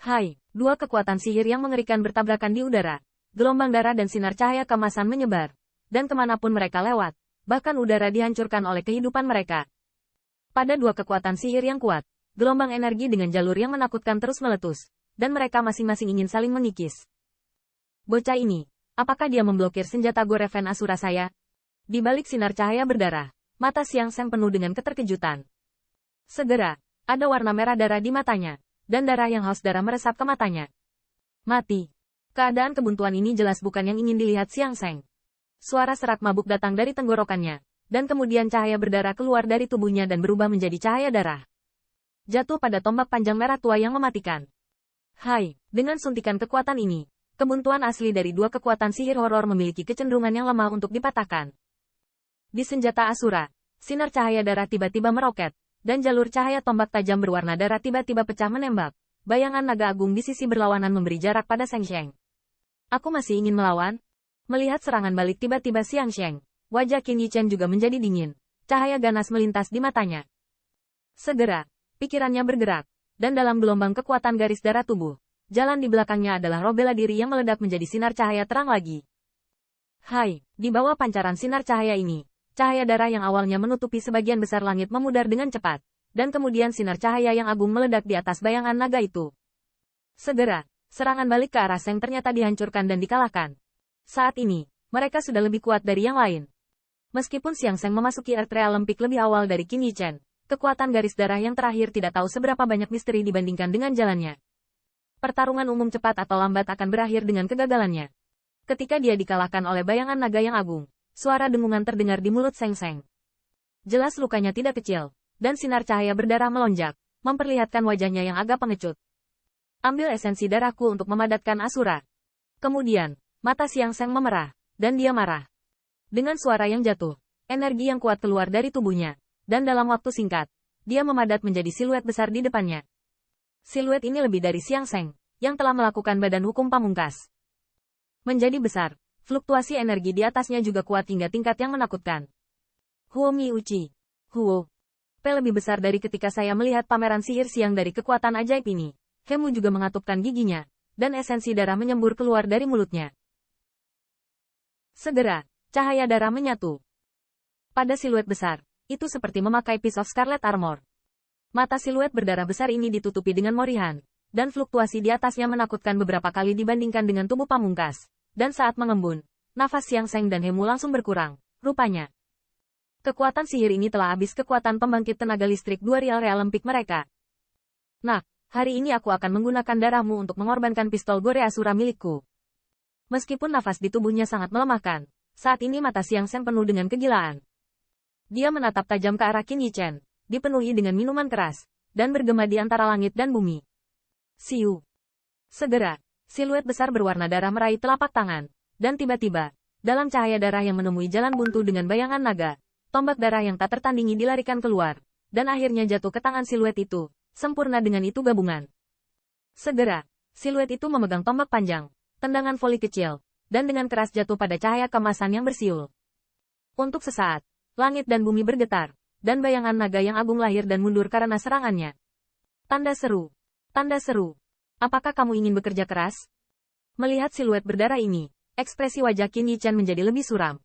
Hai, dua kekuatan sihir yang mengerikan bertabrakan di udara. Gelombang darah dan sinar cahaya kemasan menyebar. Dan kemanapun mereka lewat, bahkan udara dihancurkan oleh kehidupan mereka. Pada dua kekuatan sihir yang kuat, gelombang energi dengan jalur yang menakutkan terus meletus, dan mereka masing-masing ingin saling mengikis. Bocah ini, apakah dia memblokir senjata Goreven Asura saya? Di balik sinar cahaya berdarah, mata Xiang Sheng penuh dengan keterkejutan. Segera, ada warna merah darah di matanya, dan darah yang haus darah meresap ke matanya. Mati. Keadaan kebuntuan ini jelas bukan yang ingin dilihat Xiang Sheng. Suara serak mabuk datang dari tenggorokannya, dan kemudian cahaya berdarah keluar dari tubuhnya dan berubah menjadi cahaya darah. Jatuh pada tombak panjang merah tua yang mematikan. Hai, dengan suntikan kekuatan ini, kebuntuan asli dari dua kekuatan sihir horor memiliki kecenderungan yang lemah untuk dipatahkan. Di senjata Asura, sinar cahaya darah tiba-tiba meroket, dan jalur cahaya tombak tajam berwarna darah tiba-tiba pecah menembak. Bayangan naga agung di sisi berlawanan memberi jarak pada Xiang Sheng. Aku masih ingin melawan? Melihat serangan balik tiba-tiba Xiang Sheng, wajah Qin Yichen juga menjadi dingin. Cahaya ganas melintas di matanya. Segera, pikirannya bergerak, dan dalam gelombang kekuatan garis darah tubuh, jalan di belakangnya adalah roh bela diri yang meledak menjadi sinar cahaya terang lagi. Hai, di bawah pancaran sinar cahaya ini, cahaya darah yang awalnya menutupi sebagian besar langit memudar dengan cepat, dan kemudian sinar cahaya yang agung meledak di atas bayangan naga itu. Segera, serangan balik ke arah Sheng ternyata dihancurkan dan dikalahkan. Saat ini, mereka sudah lebih kuat dari yang lain. Meskipun Xiang Sheng memasuki Earth Realm Peak lebih awal dari Qin Yichen, kekuatan garis darah yang terakhir tidak tahu seberapa banyak misteri dibandingkan dengan jalannya. Pertarungan umum cepat atau lambat akan berakhir dengan kegagalannya. Ketika dia dikalahkan oleh bayangan naga yang agung, suara dengungan terdengar di mulut Xiang Sheng. Jelas lukanya tidak kecil, dan sinar cahaya berdarah melonjak, memperlihatkan wajahnya yang agak pengecut. Ambil esensi darahku untuk memadatkan Asura. Kemudian, mata Xiang Sheng memerah, dan dia marah. Dengan suara yang jatuh, energi yang kuat keluar dari tubuhnya, dan dalam waktu singkat, dia memadat menjadi siluet besar di depannya. Siluet ini lebih dari Xiang Sheng, yang telah melakukan badan hukum pamungkas. Menjadi besar. Fluktuasi energi di atasnya juga kuat hingga tingkat yang menakutkan. Huo Mi Uchi. Huo. P lebih besar dari ketika saya melihat pameran sihir siang dari kekuatan ajaib ini. Hemu juga mengatupkan giginya, dan esensi darah menyembur keluar dari mulutnya. Segera, cahaya darah menyatu. Pada siluet besar, itu seperti memakai piece of scarlet armor. Mata siluet berdarah besar ini ditutupi dengan morihan, dan fluktuasi di atasnya menakutkan beberapa kali dibandingkan dengan tubuh pamungkas. Dan saat mengembun, nafas Xiang Sheng dan Hemu langsung berkurang, rupanya. Kekuatan sihir ini telah habis kekuatan pembangkit tenaga listrik dua Realm Peak mereka. Nah, hari ini aku akan menggunakan darahmu untuk mengorbankan pistol Gore Asura milikku. Meskipun nafas di tubuhnya sangat melemahkan, saat ini mata Xiang Sheng penuh dengan kegilaan. Dia menatap tajam ke arah Qin Yichen, dipenuhi dengan minuman keras, dan bergema di antara langit dan bumi. Siu. Segera, siluet besar berwarna darah meraih telapak tangan, dan tiba-tiba, dalam cahaya darah yang menemui jalan buntu dengan bayangan naga, tombak darah yang tak tertandingi dilarikan keluar, dan akhirnya jatuh ke tangan siluet itu, sempurna dengan itu gabungan. Segera, siluet itu memegang tombak panjang, tendangan voli kecil, dan dengan keras jatuh pada cahaya kemasan yang bersiul. Untuk sesaat, langit dan bumi bergetar, dan bayangan naga yang agung lahir dan mundur karena serangannya. Tanda seru. Tanda seru. Apakah kamu ingin bekerja keras? Melihat siluet berdarah ini, ekspresi wajah Qin Yichen menjadi lebih suram.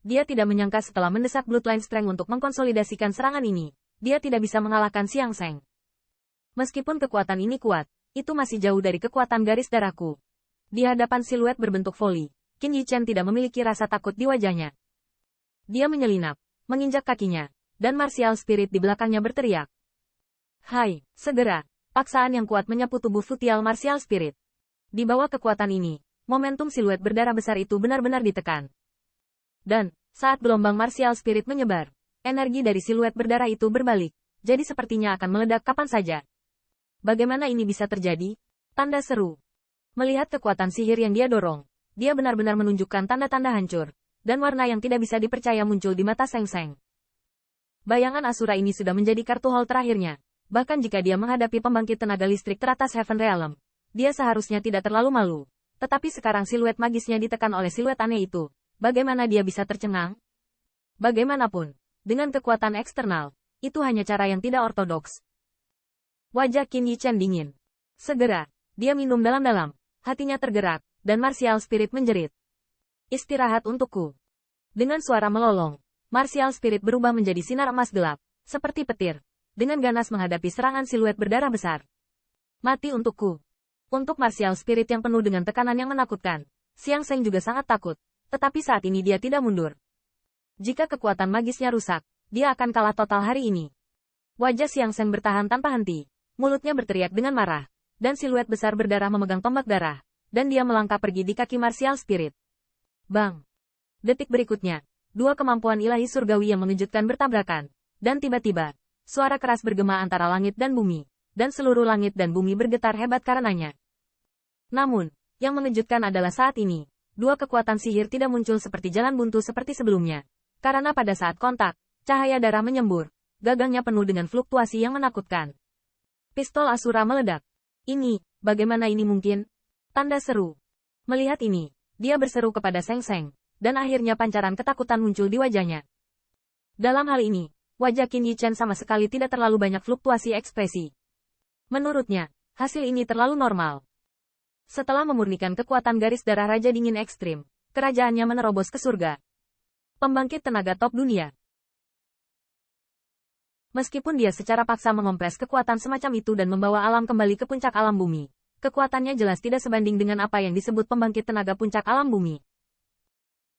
Dia tidak menyangka setelah mendesak Bloodline Strength untuk mengkonsolidasikan serangan ini, dia tidak bisa mengalahkan Xiang Sheng. Meskipun kekuatan ini kuat, itu masih jauh dari kekuatan garis darahku. Di hadapan siluet berbentuk voli, Qin Yichen tidak memiliki rasa takut di wajahnya. Dia menyelinap, menginjak kakinya, dan martial spirit di belakangnya berteriak. Hai, segera! Paksaan yang kuat menyapu tubuh futial martial spirit. Di bawah kekuatan ini, momentum siluet berdarah besar itu benar-benar ditekan. Dan, saat gelombang martial spirit menyebar, energi dari siluet berdarah itu berbalik, jadi sepertinya akan meledak kapan saja. Bagaimana ini bisa terjadi? Tanda seru. Melihat kekuatan sihir yang dia dorong, dia benar-benar menunjukkan tanda-tanda hancur, dan warna yang tidak bisa dipercaya muncul di mata Xiang Sheng. Bayangan Asura ini sudah menjadi kartu hol terakhirnya. Bahkan jika dia menghadapi pembangkit tenaga listrik teratas Heaven Realm, dia seharusnya tidak terlalu malu. Tetapi sekarang siluet magisnya ditekan oleh siluet aneh itu. Bagaimana dia bisa tercengang? Bagaimanapun, dengan kekuatan eksternal, itu hanya cara yang tidak ortodoks. Wajah Qin Yichen dingin. Segera, dia minum dalam-dalam, hatinya tergerak, dan martial spirit menjerit. Istirahat untukku. Dengan suara melolong, martial spirit berubah menjadi sinar emas gelap, seperti petir, dengan ganas menghadapi serangan siluet berdarah besar. Mati untukku. Untuk martial spirit yang penuh dengan tekanan yang menakutkan, Xiang Seng juga sangat takut, tetapi saat ini dia tidak mundur. Jika kekuatan magisnya rusak, dia akan kalah total hari ini. Wajah Xiang Seng bertahan tanpa henti, mulutnya berteriak dengan marah, dan siluet besar berdarah memegang tombak darah, dan dia melangkah pergi di kaki martial spirit. Bang! Detik berikutnya, dua kemampuan ilahi surgawi yang mengejutkan bertabrakan, dan tiba-tiba, suara keras bergema antara langit dan bumi, dan seluruh langit dan bumi bergetar hebat karenanya. Namun, yang mengejutkan adalah saat ini, dua kekuatan sihir tidak muncul seperti jalan buntu seperti sebelumnya, karena pada saat kontak, cahaya darah menyembur, gagangnya penuh dengan fluktuasi yang menakutkan. Pistol Asura meledak. Ini, bagaimana ini mungkin? Tanda seru. Melihat ini, dia berseru kepada Seng Seng, dan akhirnya pancaran ketakutan muncul di wajahnya. Dalam hal ini, wajah Qin Yichen sama sekali tidak terlalu banyak fluktuasi ekspresi. Menurutnya, hasil ini terlalu normal. Setelah memurnikan kekuatan garis darah Raja Dingin Ekstrim, kerajaannya menerobos ke surga. Pembangkit tenaga top dunia. Meskipun dia secara paksa mengompres kekuatan semacam itu dan membawa alam kembali ke puncak alam bumi, kekuatannya jelas tidak sebanding dengan apa yang disebut pembangkit tenaga puncak alam bumi.